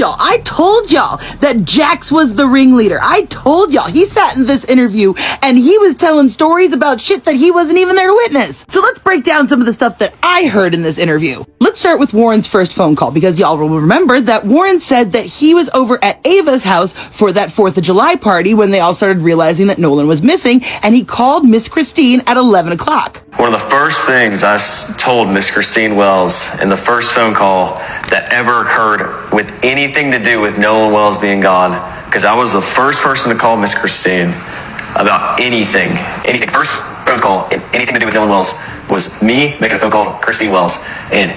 y'all. I told y'all that Jax was the ringleader. I told y'all. He sat in this interview and he was telling stories about shit that he wasn't even there to witness. So let's break down some of the stuff that I heard in this interview. Let's start with Warren's first phone call, because y'all will remember that Warren said that he was over at Ava's house for that 4th of July party when they all started realizing that Nolan was missing, and he called Miss Christine at 11 o'clock. One of the first things I told Miss Christine Wells in the first phone call that ever occurred with anything to do with Nolan Wells being gone, because I was the first person to call Miss Christine about anything. First phone call, anything to do with Nolan Wells, was me making a phone call to Christine Wells. And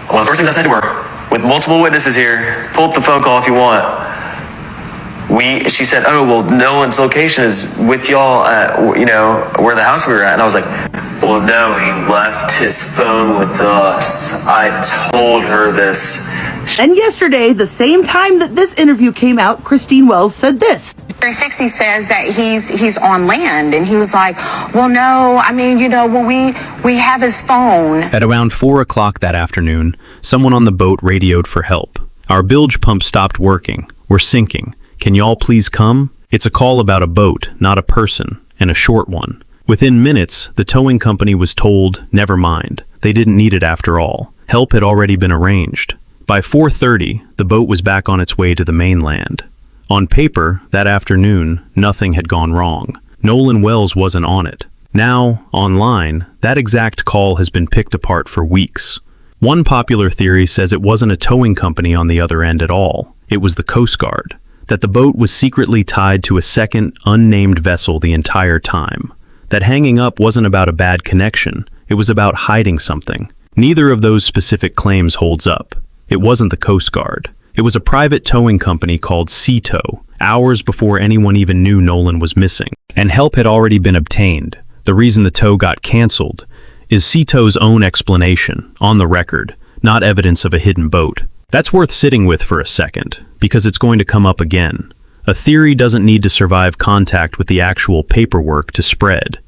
one of the first things I said to her, with multiple witnesses here, pull up the phone call if you want. She said, oh, well, Nolan's location is with y'all at, where the house we were at. And I was like, well, no, he left his phone with us. I told her this. And yesterday, the same time that this interview came out, Christine Wells said this. 360 says that he's on land, and he was like, well, no, I mean, when we have his phone. At around 4 o'clock that afternoon, someone on the boat radioed for help. Our bilge pump stopped working. We're sinking. Can y'all please come? It's a call about a boat, not a person, and a short one. Within minutes, the towing company was told, never mind. They didn't need it after all. Help had already been arranged. By 4:30, the boat was back on its way to the mainland. On paper, that afternoon, nothing had gone wrong. Nolan Wells wasn't on it. Now, online, that exact call has been picked apart for weeks. One popular theory says it wasn't a towing company on the other end at all. It was the Coast Guard. That the boat was secretly tied to a second, unnamed vessel the entire time. That hanging up wasn't about a bad connection. It was about hiding something. Neither of those specific claims holds up. It wasn't the Coast Guard. It was a private towing company called Sea Tow, hours before anyone even knew Nolan was missing. And help had already been obtained. The reason the tow got canceled is Sea Tow's own explanation, on the record, not evidence of a hidden boat. That's worth sitting with for a second, because it's going to come up again. A theory doesn't need to survive contact with the actual paperwork to spread.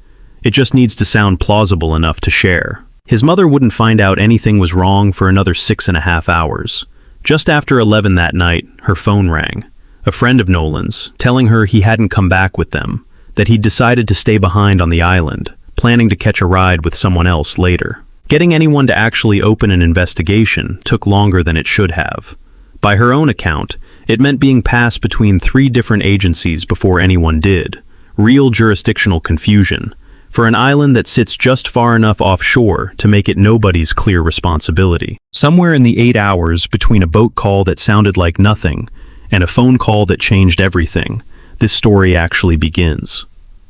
It just needs to sound plausible enough to share. His mother wouldn't find out anything was wrong for another 6.5 hours. Just after 11 that night, her phone rang. A friend of Nolan's, telling her he hadn't come back with them, that he'd decided to stay behind on the island, planning to catch a ride with someone else later. Getting anyone to actually open an investigation took longer than it should have. By her own account, it meant being passed between 3 different agencies before anyone did. Real jurisdictional confusion, for an island that sits just far enough offshore to make it nobody's clear responsibility. Somewhere in the 8 hours between a boat call that sounded like nothing and a phone call that changed everything, this story actually begins.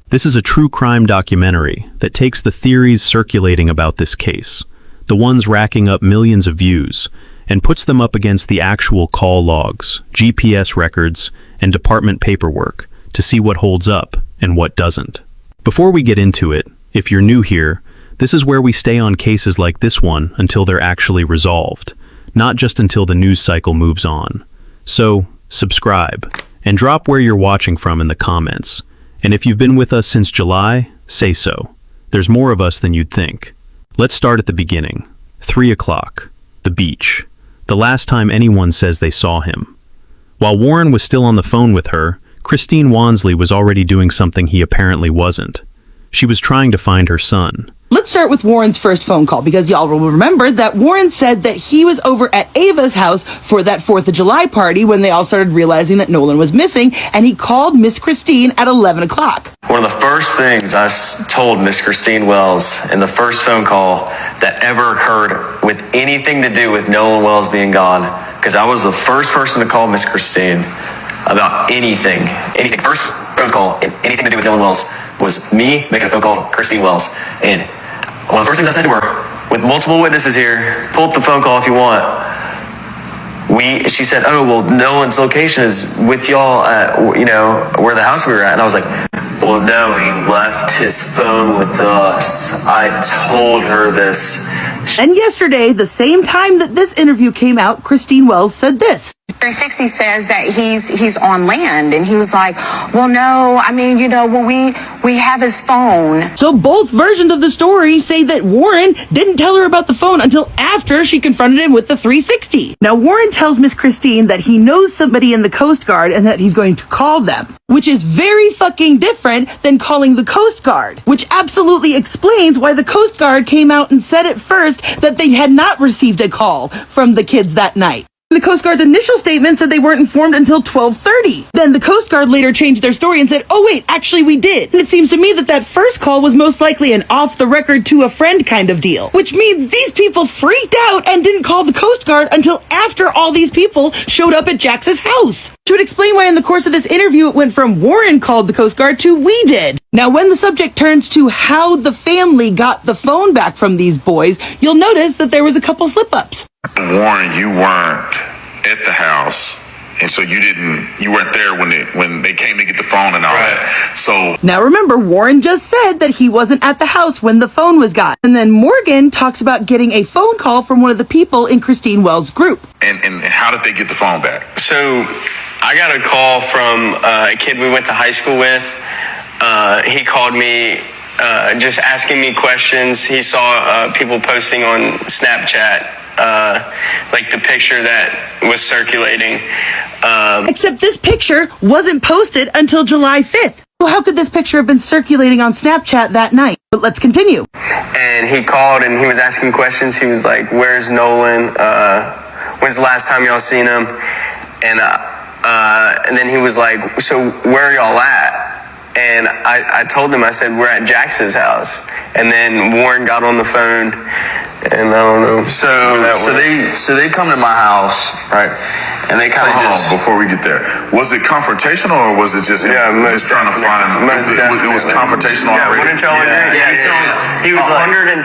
This is a true crime documentary that takes the theories circulating about this case, the ones racking up millions of views, and puts them up against the actual call logs, GPS records, and department paperwork to see what holds up and what doesn't. Before we get into it, if you're new here, this is where we stay on cases like this one until they're actually resolved, not just until the news cycle moves on. So, subscribe, and drop where you're watching from in the comments. And if you've been with us since July, say so. There's more of us than you'd think. Let's start at the beginning. 3 o'clock. The beach. The last time anyone says they saw him. While Warren was still on the phone with her, Christine Wansley was already doing something he apparently wasn't. She was trying to find her son. Let's start with Warren's first phone call, because y'all will remember that Warren said that he was over at Ava's house for that 4th of July party when they all started realizing that Nolan was missing, and he called Miss Christine at 11 o'clock. One of the first things I told Miss Christine Wells in the first phone call that ever occurred with anything to do with Nolan Wells being gone, because I was the first person to call Miss Christine about anything. First phone call, anything to do with Nolan Wells, was me making a phone call to Christine Wells. And one of the first things I said to her, with multiple witnesses here, pull up the phone call if you want. She said, oh, well, Nolan's location is with y'all at, where the house we were at. And I was like, well, no, he left his phone with us. I told her this. And yesterday, the same time that this interview came out, Christine Wells said this. 360 says that he's on land, and he was like, well, no, I mean, you know, well, we have his phone. So both versions of the story say that Warren didn't tell her about the phone until after she confronted him with the 360. Now, Warren tells Miss Christine that he knows somebody in the Coast Guard and that he's going to call them, which is very fucking different than calling the Coast Guard, which absolutely explains why the Coast Guard came out and said at first that they had not received a call from the kids that night. The Coast Guard's initial statement said they weren't informed until 12:30. Then the Coast Guard later changed their story and said, oh wait, actually we did. And it seems to me that that first call was most likely an off-the-record to a friend kind of deal, which means these people freaked out and didn't call the Coast Guard until after all these people showed up at Jax's house. Which would explain why in the course of this interview it went from Warren called the Coast Guard to we did. Now, when the subject turns to how the family got the phone back from these boys, you'll notice that there was a couple slip-ups. Warren, you weren't at the house, and so you weren't there when they came to get the phone and all that. So now remember, Warren just said that he wasn't at the house when the phone was got. And then Morgan talks about getting a phone call from one of the people in Christine Wells' group. And how did they get the phone back? So I got a call from a kid we went to high school with. He called me just asking me questions. He saw people posting on Snapchat, like the picture that was circulating. Except this picture wasn't posted until July 5th. So how could this picture have been circulating on Snapchat that night? But let's continue. And he called and he was asking questions. He was like, where's Nolan? When's the last time y'all seen him? And then he was like, so where are y'all at? And I told him, I said, we're at Jax's house. And then Warren got on the phone, and I don't know. So they come to my house, right? And they kind of hold on before we get there. Was it confrontational or was it just just trying to find? It was confrontational already. Wouldn't y'all agree? Yeah, he was 110%.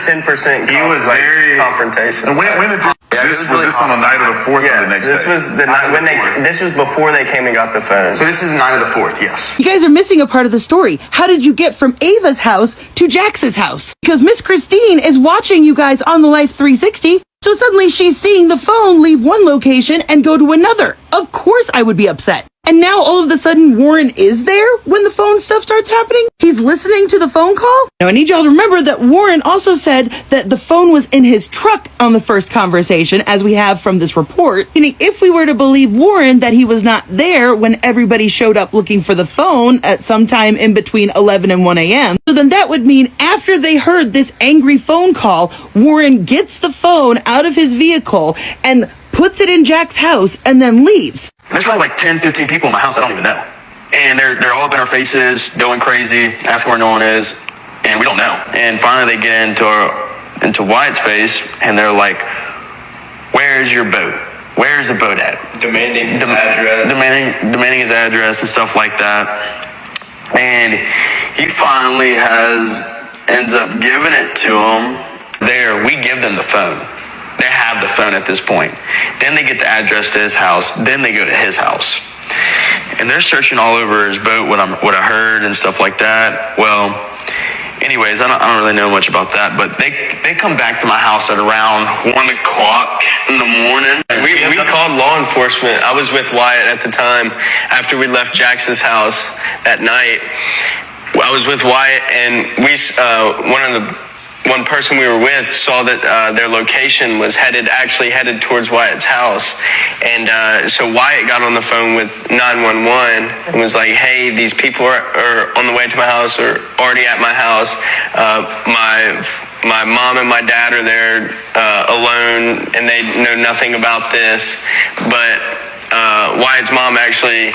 He was very confrontational. And when did was this on the night of the 4th or the next day? This was the night when this was before they came and got the phone. So this is the night of the 4th, yes. You guys are missing a part of the story. How did you get from Ava's house to Jax's house? Because Miss Christine is watching you guys on the Life 360. So suddenly she's seeing the phone leave one location and go to another. Of course I would be upset. And now all of a sudden Warren is there when the phone stuff starts happening? He's listening to the phone call? Now I need y'all to remember that Warren also said that the phone was in his truck on the first conversation, as we have from this report. Meaning if we were to believe Warren that he was not there when everybody showed up looking for the phone at some time in between 11 and 1 a.m., so then that would mean after they heard this angry phone call, Warren gets the phone out of his vehicle and puts it in Jax's house and then leaves. There's probably like 10, 15 people in my house I don't even know. And they're all up in our faces, going crazy, asking where Nolan is, and we don't know. And finally they get into Wyatt's face, and they're like, where's your boat? Where's the boat at? Demanding his address. Demanding his address and stuff like that. And he finally ends up giving it to him. There, we give them the phone. They have the phone at this point. Then they get the address to his house. Then they go to his house. And they're searching all over his boat, what I heard and stuff like that. Well, anyways, I don't really know much about that, but they come back to my house at around 1 o'clock in the morning. We called law enforcement. I was with Wyatt at the time after we left Jax's house that night. I was with Wyatt, and one person we were with saw that their location was actually headed towards Wyatt's house. And so Wyatt got on the phone with 911 and was like, hey, these people are on the way to my house or already at my house. My mom and my dad are there alone, and they know nothing about this. But Wyatt's mom actually,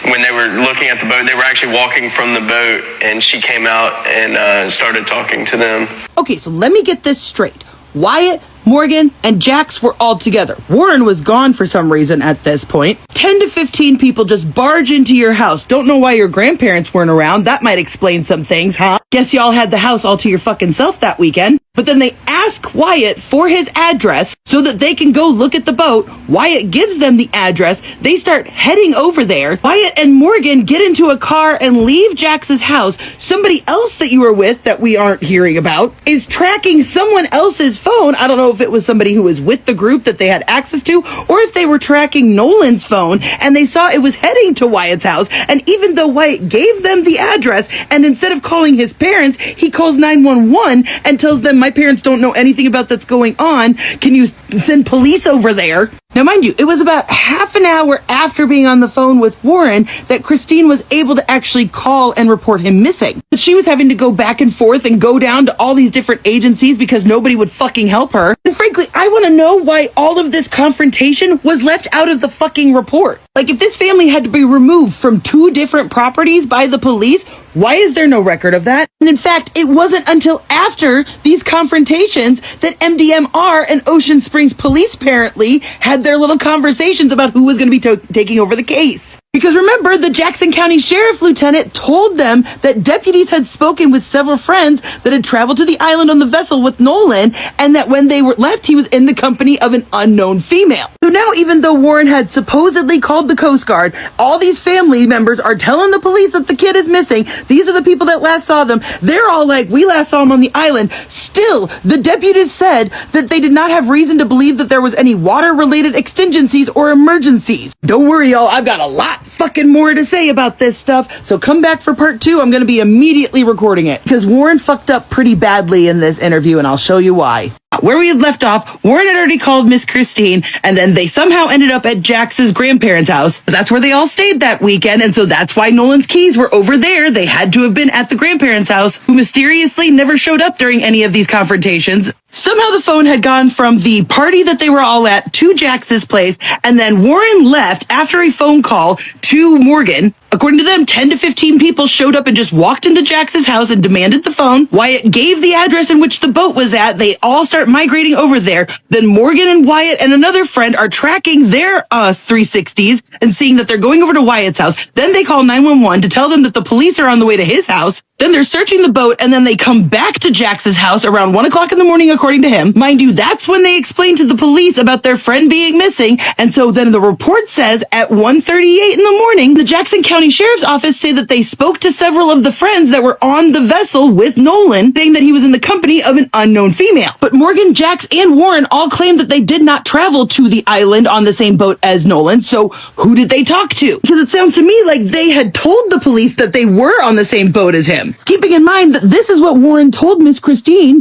when they were looking at the boat, they were actually walking from the boat, and she came out and started talking to them. Okay, so let me get this straight. Wyatt, Morgan, and Jax were all together. Warren was gone for some reason at this point. 10 to 15 people just barge into your house. Don't know why your grandparents weren't around. That might explain some things, huh? Guess y'all had the house all to your fucking self that weekend. But then they ask Wyatt for his address so that they can go look at the boat. Wyatt gives them the address. They start heading over there. Wyatt and Morgan get into a car and leave Jax's house. Somebody else that you were with that we aren't hearing about is tracking someone else's phone. I don't know if it was somebody who was with the group that they had access to, or if they were tracking Nolan's phone and they saw it was heading to Wyatt's house. And even though Wyatt gave them the address, and instead of calling his parents, he calls 911 and tells them, my parents don't know anything about that's going on. Can you send police over there? Now, mind you, it was about half an hour after being on the phone with Warren that Christine was able to actually call and report him missing. But she was having to go back and forth and go down to all these different agencies because nobody would fucking help her. And frankly, I want to know why all of this confrontation was left out of the fucking report. Like, if this family had to be removed from 2 different properties by the police, why is there no record of that? And in fact, it wasn't until after these confrontations that MDMR and Ocean Springs Police apparently had their little conversations about who was going to be taking over the case. Because remember, the Jackson County Sheriff Lieutenant told them that deputies had spoken with several friends that had traveled to the island on the vessel with Nolan, and that when they were left, he was in the company of an unknown female. So now, even though Warren had supposedly called the Coast Guard, all these family members are telling the police that the kid is missing. These are the people that last saw them. They're all like, we last saw him on the island. Still, the deputies said that they did not have reason to believe that there was any water-related exigencies or emergencies. Don't worry, y'all. I've got a lot fucking more to say about this stuff, so come back for part 2. I'm going to be immediately recording it because Warren fucked up pretty badly in this interview, and I'll show you why. Where we had left off, Warren had already called Miss Christine, and then they somehow ended up at Jax's grandparents' house. That's where they all stayed that weekend, and so that's why Nolan's keys were over there. They had to have been at the grandparents' house, who mysteriously never showed up during any of these confrontations. Somehow the phone had gone from the party that they were all at to Jax's place, and then Warren left after a phone call to Morgan. According to them, 10 to 15 people showed up and just walked into Jax's house and demanded the phone. Wyatt gave the address in which the boat was at. They all start migrating over there. Then Morgan and Wyatt and another friend are tracking their 360s and seeing that they're going over to Wyatt's house. Then they call 911 to tell them that the police are on the way to his house. Then they're searching the boat, and then they come back to Jax's house around 1 o'clock in the morning, according to him. Mind you, that's when they explain to the police about their friend being missing. And so then the report says at 1:38 in the morning, the Jackson County Sheriff's Office say that they spoke to several of the friends that were on the vessel with Nolan, saying that he was in the company of an unknown female. But Morgan, Jax, and Warren all claimed that they did not travel to the island on the same boat as Nolan. So who did they talk to? Because it sounds to me like they had told the police that they were on the same boat as him. Keeping in mind that this is what Warren told Miss Christine.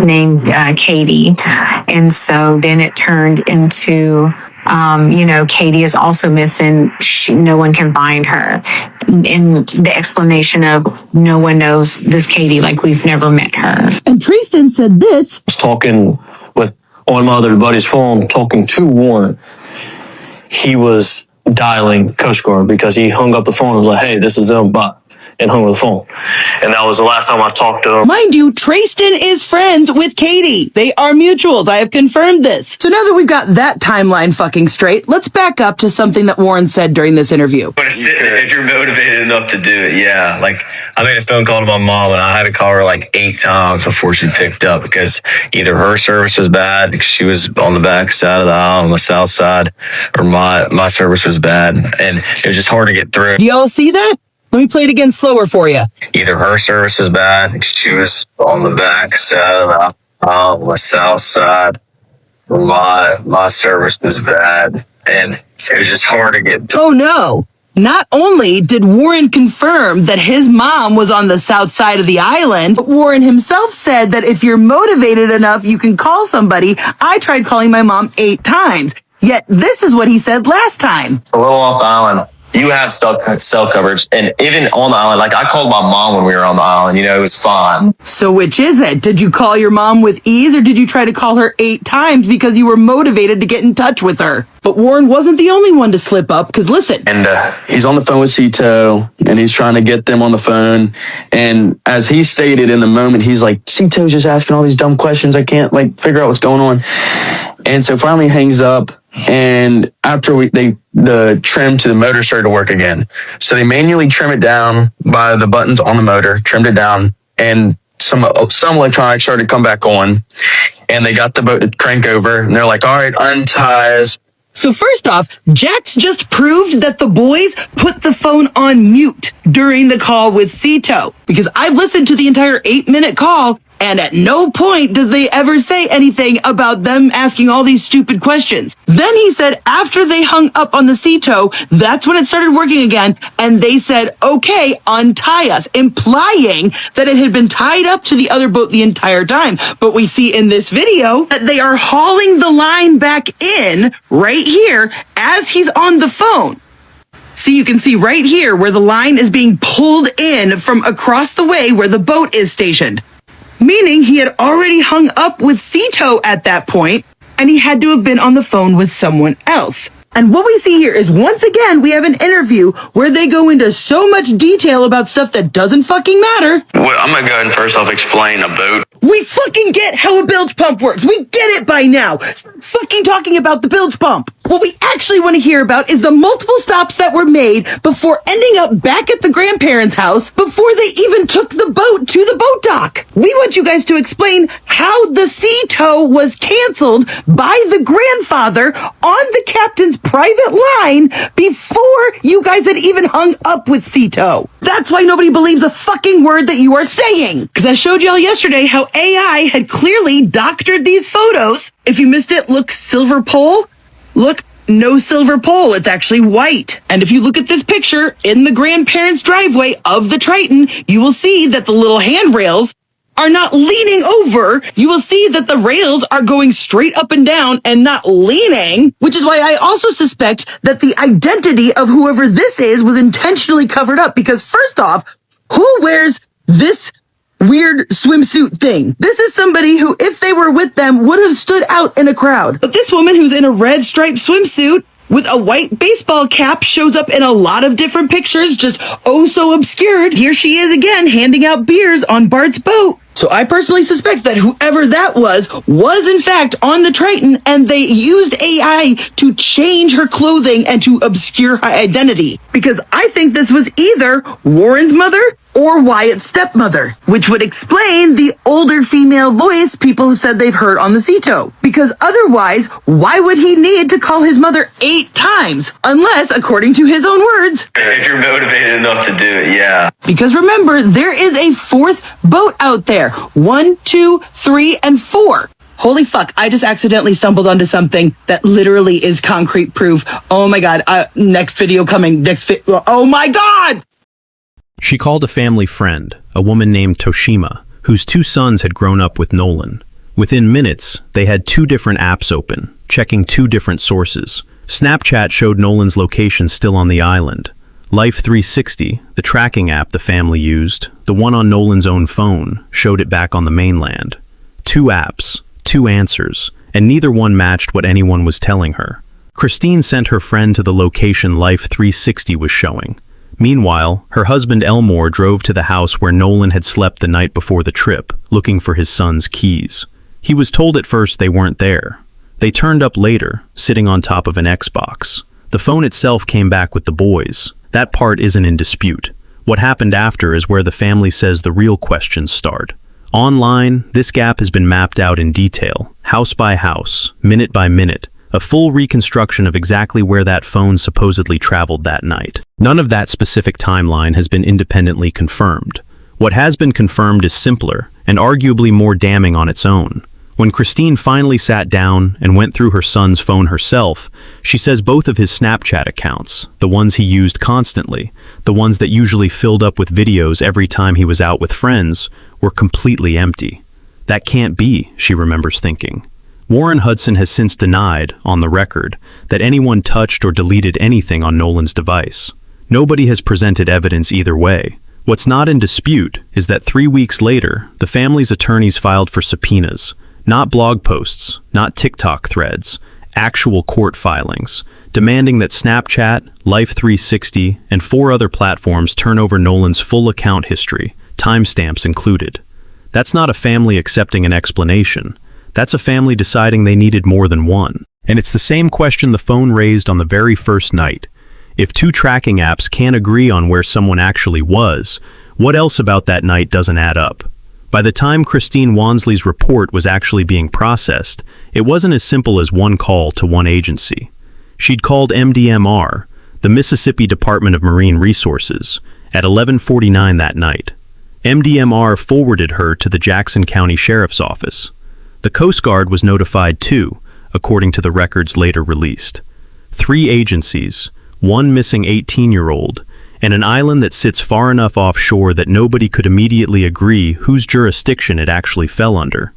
Named Katie. And so then it turned into, Katie is also missing. No one can find her. And the explanation of no one knows this Katie, like we've never met her. And Tristan said this. I was talking on my other buddy's phone, talking to Warren. He was dialing Coast Guard because he hung up the phone and was like, hey, this is them, bye. And hung up the phone. And that was the last time I talked to him. Mind you, Tristan is friends with Katie. They are mutuals. I have confirmed this. So now that we've got that timeline fucking straight, let's back up to something that Warren said during this interview. If you're motivated enough to do it, yeah. Like, I made a phone call to my mom, and I had to call her like 8 times before she picked up because either her service was bad because she was on the back side of the aisle on the south side, or my service was bad, and it was just hard to get through. Do y'all see that? Let me play it again slower for you. Either her service was bad because she was on the back side of the aisle on the south side, or my service was bad, and it was just hard to get through. Oh no. Not only did Warren confirm that his mom was on the south side of the island, but Warren himself said that if you're motivated enough, you can call somebody. I tried calling my mom 8 times. Yet this is what he said last time. A little off the island. You have cell coverage, and even on the island, like I called my mom when we were on the island, it was fine. So which is it? Did you call your mom with ease, or did you try to call her 8 times because you were motivated to get in touch with her? But Warren wasn't the only one to slip up, because listen. And he's on the phone with Cito, and he's trying to get them on the phone. And as he stated in the moment, he's like, Cito's just asking all these dumb questions. I can't figure out what's going on. And so finally hangs up. And after the trim to the motor started to work again. So they manually trim it down by the buttons on the motor, trimmed it down, and some electronics started to come back on, and they got the boat to crank over, and they're like, all right, untie us. So first off, Jax just proved that the boys put the phone on mute during the call with Cito, because I've listened to the entire 8-minute call, and at no point does they ever say anything about them asking all these stupid questions. Then he said after they hung up on the Cito, that's when it started working again, and they said, okay, untie us, implying that it had been tied up to the other boat the entire time. But we see in this video that they are hauling the line back in right here as he's on the phone. See, you can see right here where the line is being pulled in from across the way where the boat is stationed. Meaning he had already hung up with Cito at that point, and he had to have been on the phone with someone else. And what we see here is, once again, we have an interview where they go into so much detail about stuff that doesn't fucking matter. Well, I'm gonna go ahead and first off explain a boat. We fucking get how a bilge pump works. We get it by now. Stop fucking talking about the bilge pump. What we actually want to hear about is the multiple stops that were made before ending up back at the grandparents' house before they even took the boat to the boat dock. We want you guys to explain how the Cito was canceled by the grandfather on the captain's private line before you guys had even hung up with Cito. That's why nobody believes a fucking word that you are saying. Because I showed y'all yesterday how AI had clearly doctored these photos. If you missed it, look, silver pole. Look, no silver pole. It's actually white. And if you look at this picture in the grandparents' driveway of the Triton, you will see that the little handrails are not leaning over. You will see that the rails are going straight up and down and not leaning, which is why I also suspect that the identity of whoever this is was intentionally covered up. Because first off, who wears this weird swimsuit thing? This is somebody who, if they were with them, would have stood out in a crowd. But this woman who's in a red striped swimsuit with a white baseball cap shows up in a lot of different pictures, just oh so obscured. Here she is again, handing out beers on Bart's boat. So I personally suspect that whoever that was in fact on the Triton, and they used AI to change her clothing and to obscure her identity. Because I think this was either Warren's mother or Wyatt's stepmother, which would explain the older female voice people have said they've heard on the Cito. Because otherwise, why would he need to call his mother 8 times? Unless, according to his own words, If you're motivated enough to do it, yeah. because remember, there is a 4th boat out there. 1, 2, 3, and 4. Holy fuck, I just accidentally stumbled onto something that literally is concrete proof. Oh my god, next video coming. Oh my god! She called a family friend, a woman named Toshima, whose 2 sons had grown up with Nolan. Within minutes, they had 2 different apps open, checking 2 different sources. Snapchat showed Nolan's location still on the island. Life 360, the tracking app the family used, the one on Nolan's own phone, showed it back on the mainland. 2 apps, 2 answers, and neither one matched what anyone was telling her. Christine sent her friend to the location Life 360 was showing. Meanwhile, her husband Elmore drove to the house where Nolan had slept the night before the trip, looking for his son's keys. He was told at first they weren't there. They turned up later, sitting on top of an Xbox. The phone itself came back with the boys. That part isn't in dispute. What happened after is where the family says the real questions start. Online, this gap has been mapped out in detail, house by house, minute by minute, a full reconstruction of exactly where that phone supposedly traveled that night. None of that specific timeline has been independently confirmed. What has been confirmed is simpler and arguably more damning on its own. When Christine finally sat down and went through her son's phone herself, she says both of his Snapchat accounts, the ones he used constantly, the ones that usually filled up with videos every time he was out with friends, were completely empty. That can't be, she remembers thinking. Warren Hudson has since denied, on the record, that anyone touched or deleted anything on Nolan's device. Nobody has presented evidence either way. What's not in dispute is that 3 weeks later, the family's attorneys filed for subpoenas. Not blog posts, not TikTok threads, actual court filings, demanding that Snapchat, Life 360, and 4 other platforms turn over Nolan's full account history, timestamps included. That's not a family accepting an explanation. That's a family deciding they needed more than one. And it's the same question the phone raised on the very first night. If 2 tracking apps can't agree on where someone actually was, what else about that night doesn't add up? By the time Christine Wansley's report was actually being processed, it wasn't as simple as one call to one agency. She'd called MDMR, the Mississippi Department of Marine Resources, at 11:49 that night. MDMR forwarded her to the Jackson County Sheriff's Office. The Coast Guard was notified too, according to the records later released. 3 agencies, one missing 18-year-old, and an island that sits far enough offshore that nobody could immediately agree whose jurisdiction it actually fell under.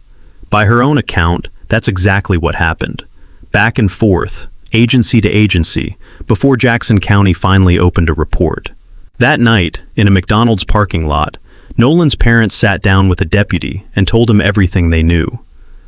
By her own account, that's exactly what happened. Back and forth, agency to agency, before Jackson County finally opened a report. That night, in a McDonald's parking lot, Nolan's parents sat down with a deputy and told him everything they knew.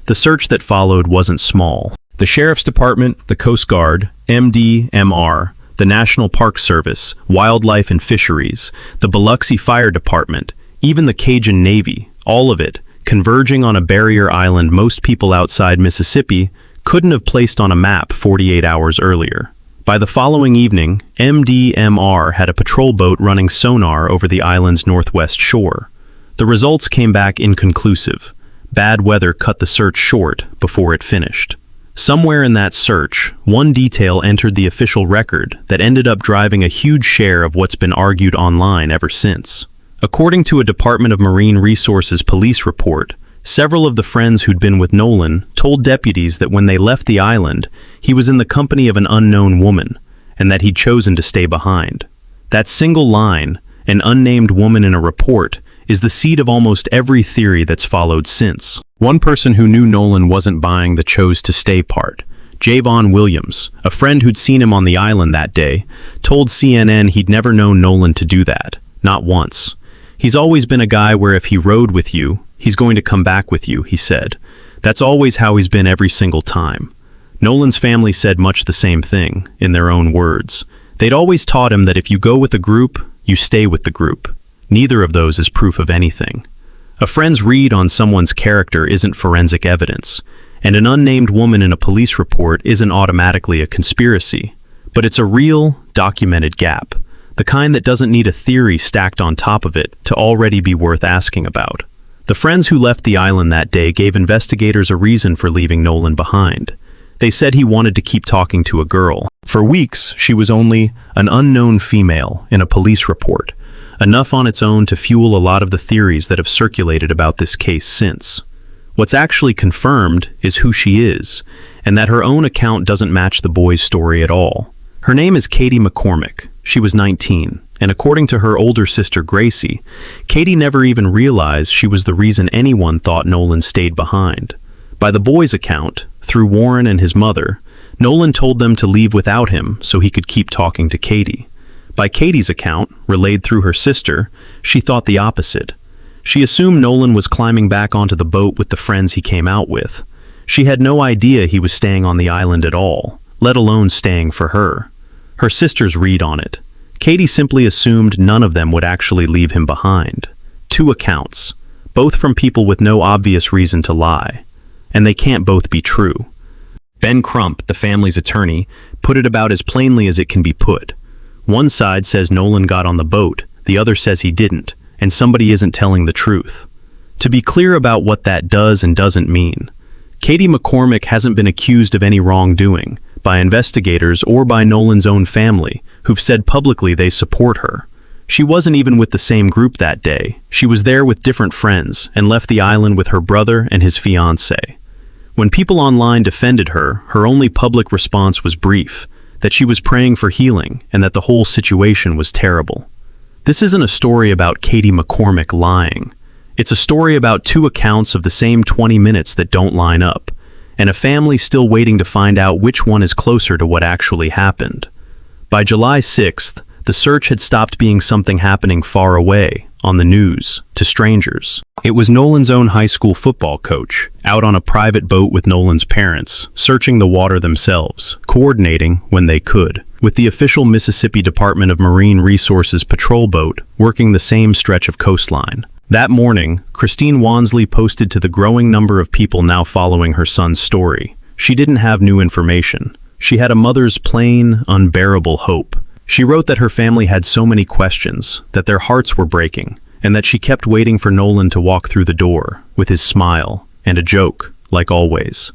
The search that followed wasn't small. The Sheriff's Department, the Coast Guard, MDMR, the National Park Service, Wildlife and Fisheries, the Biloxi Fire Department, even the Cajun Navy, all of it, converging on a barrier island most people outside Mississippi couldn't have placed on a map 48 hours earlier. By the following evening, MDMR had a patrol boat running sonar over the island's northwest shore. The results came back inconclusive. Bad weather cut the search short before it finished. Somewhere in that search, one detail entered the official record that ended up driving a huge share of what's been argued online ever since. According to a Department of Marine Resources police report, several of the friends who'd been with Nolan told deputies that when they left the island, he was in the company of an unknown woman, and that he'd chosen to stay behind. That single line, an unnamed woman in a report, is the seed of almost every theory that's followed since. One person who knew Nolan wasn't buying the chose to stay part, Javon Williams, a friend who'd seen him on the island that day, told CNN he'd never known Nolan to do that, not once. He's always been a guy where if he rode with you, he's going to come back with you, he said. That's always how he's been every single time. Nolan's family said much the same thing, in their own words. They'd always taught him that if you go with a group, you stay with the group. Neither of those is proof of anything. A friend's read on someone's character isn't forensic evidence, and an unnamed woman in a police report isn't automatically a conspiracy. But it's a real, documented gap, the kind that doesn't need a theory stacked on top of it to already be worth asking about. The friends who left the island that day gave investigators a reason for leaving Nolan behind. They said he wanted to keep talking to a girl. For weeks, she was only an unknown female in a police report, enough on its own to fuel a lot of the theories that have circulated about this case since. What's actually confirmed is who she is, and that her own account doesn't match the boy's story at all. Her name is Katie McCormick. She was 19, and according to her older sister Gracie, Katie never even realized she was the reason anyone thought Nolan stayed behind. By the boy's account, through Warren and his mother, Nolan told them to leave without him so he could keep talking to Katie. By Katie's account, relayed through her sister, she thought the opposite. She assumed Nolan was climbing back onto the boat with the friends he came out with. She had no idea he was staying on the island at all, let alone staying for her. Her sister's read on it. Katie simply assumed none of them would actually leave him behind. 2 accounts, both from people with no obvious reason to lie. And they can't both be true. Ben Crump, the family's attorney, put it about as plainly as it can be put. One side says Nolan got on the boat, the other says he didn't, and somebody isn't telling the truth. To be clear about what that does and doesn't mean, Katie McCormick hasn't been accused of any wrongdoing by investigators or by Nolan's own family, who've said publicly they support her. She wasn't even with the same group that day. She was there with different friends and left the island with her brother and his fiancée. When people online defended her, her only public response was brief, that she was praying for healing and that the whole situation was terrible. This isn't a story about Katie McCormick lying. It's a story about 2 accounts of the same 20 minutes that don't line up, and a family still waiting to find out which one is closer to what actually happened. By July 6th, the search had stopped being something happening far away, on the news, to strangers. It was Nolan's own high school football coach, out on a private boat with Nolan's parents, searching the water themselves, coordinating when they could, with the official Mississippi Department of Marine Resources patrol boat working the same stretch of coastline. That morning, Christine Wansley posted to the growing number of people now following her son's story. She didn't have new information. She had a mother's plain, unbearable hope. She wrote that her family had so many questions, that their hearts were breaking, and that she kept waiting for Nolan to walk through the door, with his smile, and a joke, like always.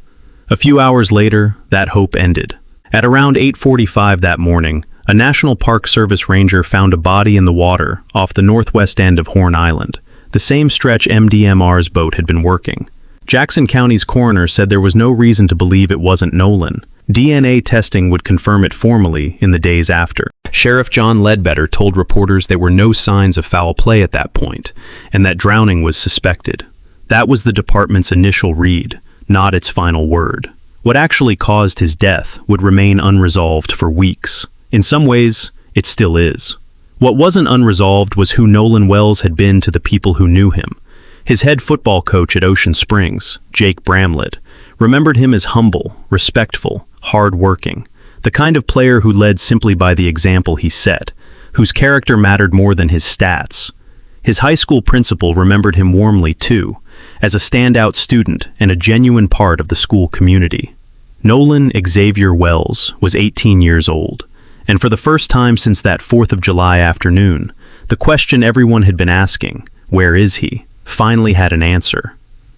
A few hours later, that hope ended. At around 8:45 that morning, a National Park Service ranger found a body in the water off the northwest end of Horn Island, the same stretch MDMR's boat had been working. Jackson County's coroner said there was no reason to believe it wasn't Nolan. DNA testing would confirm it formally in the days after. Sheriff John Ledbetter told reporters there were no signs of foul play at that point, and that drowning was suspected. That was the department's initial read, not its final word. What actually caused his death would remain unresolved for weeks. In some ways, it still is. What wasn't unresolved was who Nolan Wells had been to the people who knew him. His head football coach at Ocean Springs, Jake Bramlett, remembered him as humble, respectful, hard-working, the kind of player who led simply by the example he set, whose character mattered more than his stats. His high school principal remembered him warmly, too, as a standout student and a genuine part of the school community. Nolan Xavier Wells was 18 years old, and for the first time since that 4th of July afternoon, the question everyone had been asking, "Where is he?" finally had an answer.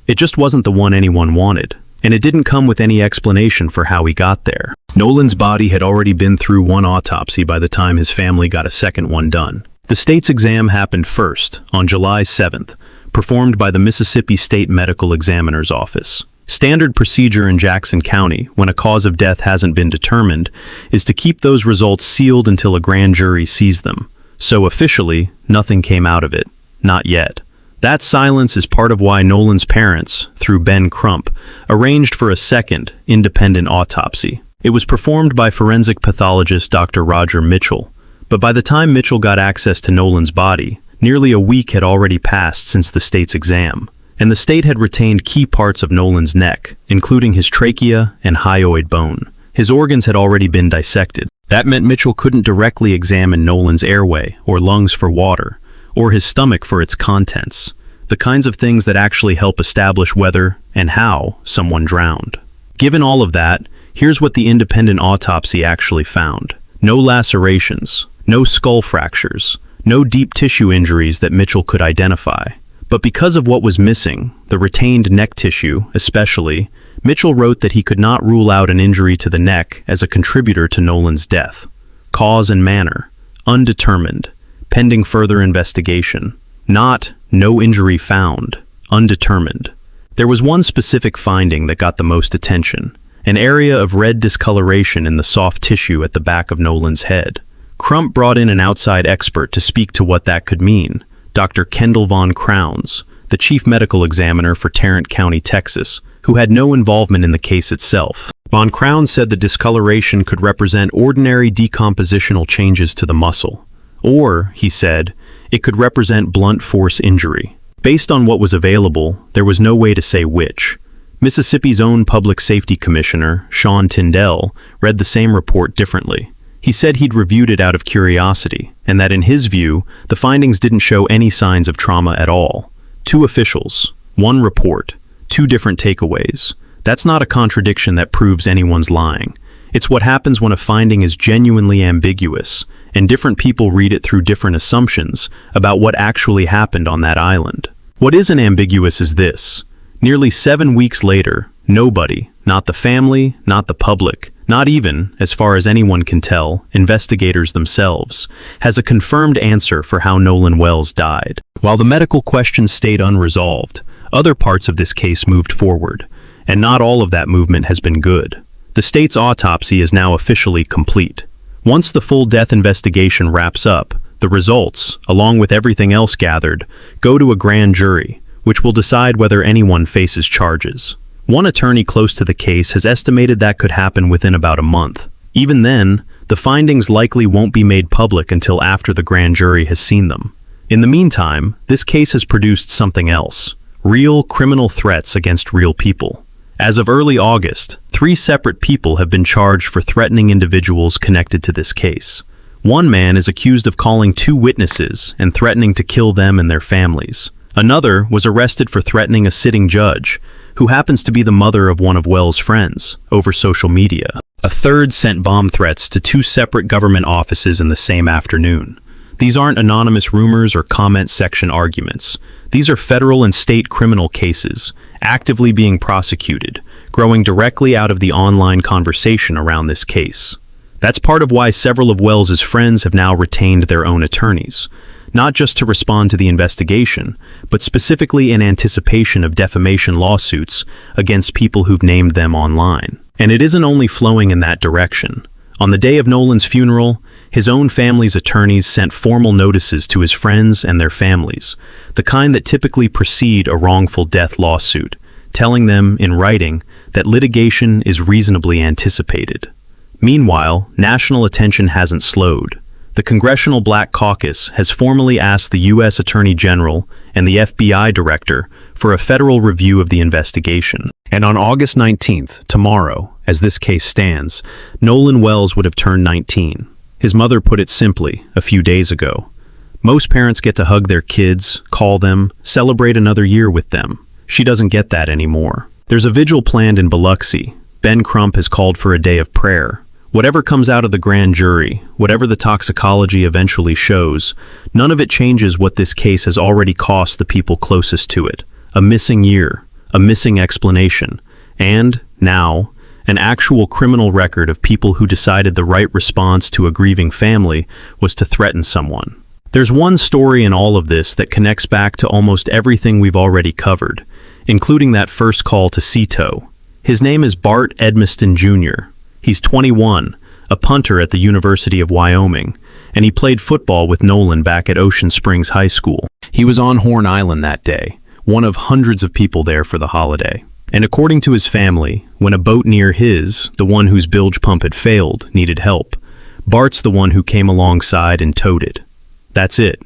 It just wasn't the one anyone wanted, and it didn't come with any explanation for how he got there. Nolan's body had already been through one autopsy by the time his family got a second one done. The state's exam happened first, on July 7th, performed by the Mississippi State Medical Examiner's Office. Standard procedure in Jackson County, when a cause of death hasn't been determined, is to keep those results sealed until a grand jury sees them. So officially, nothing came out of it. Not yet. That silence is part of why Nolan's parents, through Ben Crump, arranged for a second, independent autopsy. It was performed by forensic pathologist Dr. Roger Mitchell, but by the time Mitchell got access to Nolan's body, nearly a week had already passed since the state's exam, and the state had retained key parts of Nolan's neck, including his trachea and hyoid bone. His organs had already been dissected. That meant Mitchell couldn't directly examine Nolan's airway or lungs for water, or his stomach for its contents, the kinds of things that actually help establish whether and how someone drowned. Given all of that, here's what the independent autopsy actually found. No lacerations, no skull fractures, no deep tissue injuries that Mitchell could identify. But because of what was missing, the retained neck tissue especially, Mitchell wrote that he could not rule out an injury to the neck as a contributor to Nolan's death. Cause and manner, undetermined, pending further investigation. Not, no injury found, undetermined. There was one specific finding that got the most attention, an area of red discoloration in the soft tissue at the back of Nolan's head. Crump brought in an outside expert to speak to what that could mean, Dr. Kendall Von Crowns, the chief medical examiner for Tarrant County, Texas, who had no involvement in the case itself. Von Crowns said the discoloration could represent ordinary decompositional changes to the muscle. Or, he said, it could represent blunt force injury. Based on what was available, there was no way to say which. Mississippi's own Public Safety Commissioner, Sean Tyndall, read the same report differently. He said he'd reviewed it out of curiosity, and that in his view, the findings didn't show any signs of trauma at all. 2 officials, 1 report, 2 different takeaways. That's not a contradiction that proves anyone's lying. It's what happens when a finding is genuinely ambiguous, and different people read it through different assumptions about what actually happened on that island. What isn't ambiguous is this. Nearly 7 weeks later, nobody, not the family, not the public, not even, as far as anyone can tell, investigators themselves, has a confirmed answer for how Nolan Wells died. While the medical questions stayed unresolved, other parts of this case moved forward, and not all of that movement has been good. The state's autopsy is now officially complete. Once the full death investigation wraps up, the results, along with everything else gathered, go to a grand jury, which will decide whether anyone faces charges. One attorney close to the case has estimated that could happen within about a month. Even then, the findings likely won't be made public until after the grand jury has seen them. In the meantime, this case has produced something else: real criminal threats against real people. As of early August, 3 separate people have been charged for threatening individuals connected to this case. One man is accused of calling 2 witnesses and threatening to kill them and their families. Another was arrested for threatening a sitting judge, who happens to be the mother of one of Wells' friends, over social media. A third sent bomb threats to 2 separate government offices in the same afternoon. These aren't anonymous rumors or comment section arguments. These are federal and state criminal cases, actively being prosecuted, growing directly out of the online conversation around this case. That's part of why several of Wells's friends have now retained their own attorneys, not just to respond to the investigation, but specifically in anticipation of defamation lawsuits against people who've named them online. And it isn't only flowing in that direction. On the day of Nolan's funeral, his own family's attorneys sent formal notices to his friends and their families, the kind that typically precede a wrongful death lawsuit, telling them, in writing, that litigation is reasonably anticipated. Meanwhile, national attention hasn't slowed. The Congressional Black Caucus has formally asked the U.S. Attorney General and the FBI Director for a federal review of the investigation. And on August 19th, tomorrow, as this case stands, Nolan Wells would have turned 19. His mother put it simply a few days ago. Most parents get to hug their kids, call them, celebrate another year with them. She doesn't get that anymore. There's a vigil planned in Biloxi. Ben Crump has called for a day of prayer. Whatever comes out of the grand jury, whatever the toxicology eventually shows, none of it changes what this case has already cost the people closest to it. A missing year, a missing explanation, and, now, an actual criminal record of people who decided the right response to a grieving family was to threaten someone. There's one story in all of this that connects back to almost everything we've already covered, including that first call to Cito. His name is Bart Edmiston Jr. He's 21, a punter at the University of Wyoming, and he played football with Nolan back at Ocean Springs High School. He was on Horn Island that day, one of hundreds of people there for the holiday. And according to his family, when a boat near his, the one whose bilge pump had failed, needed help, Bart's the one who came alongside and towed it. That's it.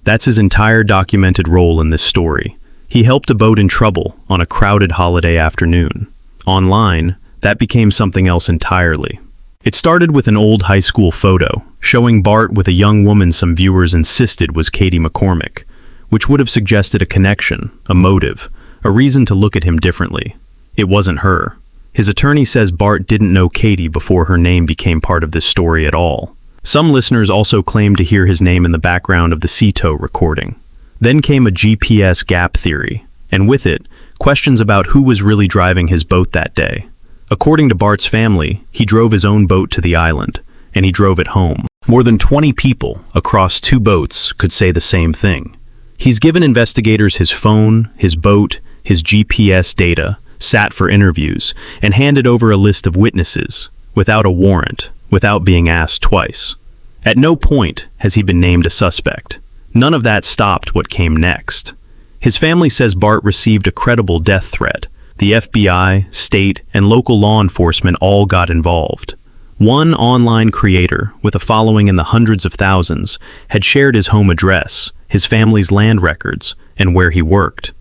That's his entire documented role in this story. He helped a boat in trouble on a crowded holiday afternoon. Online, that became something else entirely. It started with an old high school photo, showing Bart with a young woman some viewers insisted was Katie McCormick, which would have suggested a connection, a motive, a reason to look at him differently. It wasn't her. His attorney says Bart didn't know Katie before her name became part of this story at all. Some listeners also claimed to hear his name in the background of the Cito recording. Then came a GPS gap theory, and with it, questions about who was really driving his boat that day. According to Bart's family, he drove his own boat to the island, and he drove it home. More than 20 people across 2 boats could say the same thing. He's given investigators his phone, his boat, his GPS data, sat for interviews, and handed over a list of witnesses, without a warrant, without being asked twice. At no point has he been named a suspect. None of that stopped what came next. His family says Bart received a credible death threat. The FBI, state, and local law enforcement all got involved. One online creator, with a following in the hundreds of thousands, had shared his home address, his family's land records, and where he worked.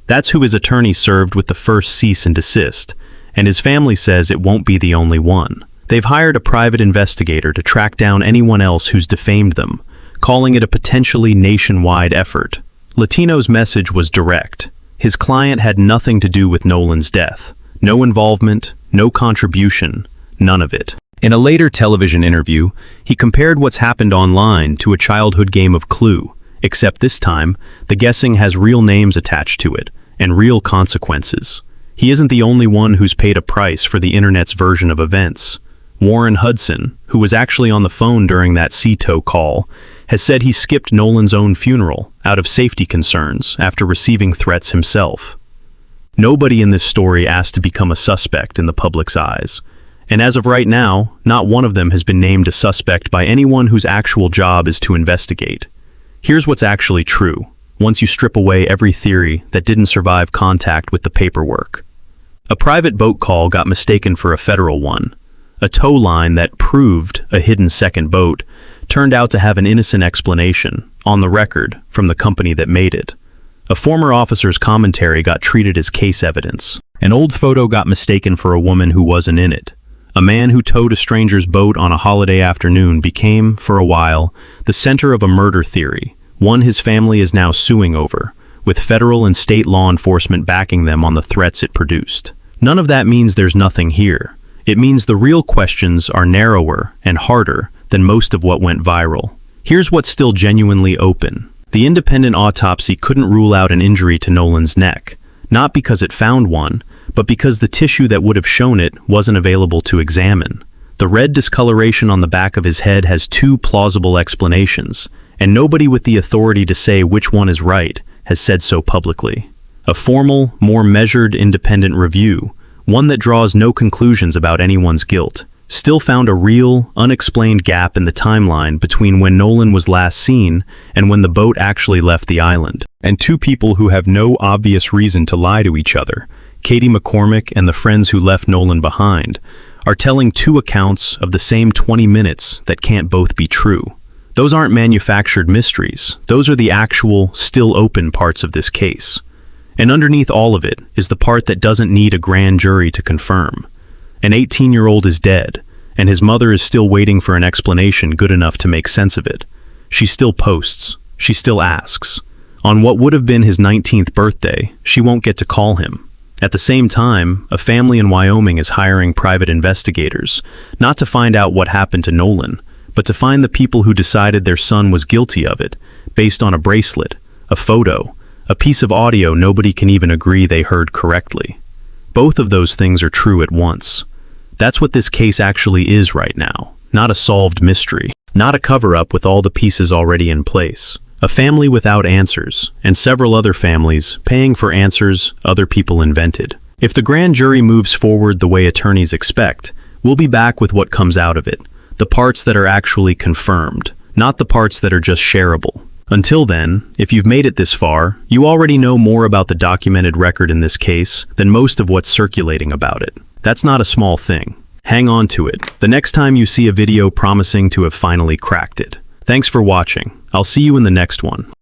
That's who his attorney served with the first cease and desist, and his family says it won't be the only one. They've hired a private investigator to track down anyone else who's defamed them, calling it a potentially nationwide effort. Latino's message was direct. His client had nothing to do with Nolan's death. No involvement, no contribution, none of it. In a later television interview, he compared what's happened online to a childhood game of Clue, except this time, the guessing has real names attached to it, and real consequences. He isn't the only one who's paid a price for the internet's version of events. Warren Hudson, who was actually on the phone during that Cito call, has said he skipped Nolan's own funeral out of safety concerns after receiving threats himself. Nobody in this story asked to become a suspect in the public's eyes, and as of right now, not one of them has been named a suspect by anyone whose actual job is to investigate. Here's what's actually true, once you strip away every theory that didn't survive contact with the paperwork. A private boat call got mistaken for a federal one. A tow line that proved a hidden second boat turned out to have an innocent explanation, on the record, from the company that made it. A former officer's commentary got treated as case evidence. An old photo got mistaken for a woman who wasn't in it. A man who towed a stranger's boat on a holiday afternoon became, for a while, the center of a murder theory, one his family is now suing over, with federal and state law enforcement backing them on the threats it produced. None of that means there's nothing here. It means the real questions are narrower and harder than most of what went viral. Here's what's still genuinely open. The independent autopsy couldn't rule out an injury to Nolan's neck, not because it found one, but because the tissue that would have shown it wasn't available to examine. The red discoloration on the back of his head has two plausible explanations, and nobody with the authority to say which one is right has said so publicly. A formal, more measured independent review, one that draws no conclusions about anyone's guilt, still found a real, unexplained gap in the timeline between when Nolan was last seen and when the boat actually left the island. And two people who have no obvious reason to lie to each other, Katie McCormick and the friends who left Nolan behind, are telling two accounts of the same 20 minutes that can't both be true. Those aren't manufactured mysteries. Those are the actual, still open parts of this case. And underneath all of it is the part that doesn't need a grand jury to confirm. An 18-year-old is dead, and his mother is still waiting for an explanation good enough to make sense of it. She still posts. She still asks. On what would have been his 19th birthday, she won't get to call him. At the same time, a family in Wyoming is hiring private investigators, not to find out what happened to Nolan, but to find the people who decided their son was guilty of it, based on a bracelet, a photo, a piece of audio nobody can even agree they heard correctly. Both of those things are true at once. That's what this case actually is right now, not a solved mystery, not a cover-up with all the pieces already in place. A family without answers, and several other families paying for answers other people invented. If the grand jury moves forward the way attorneys expect, we'll be back with what comes out of it, the parts that are actually confirmed, not the parts that are just shareable. Until then, if you've made it this far, you already know more about the documented record in this case than most of what's circulating about it. That's not a small thing. Hang on to it, the next time you see a video promising to have finally cracked it. Thanks for watching. I'll see you in the next one.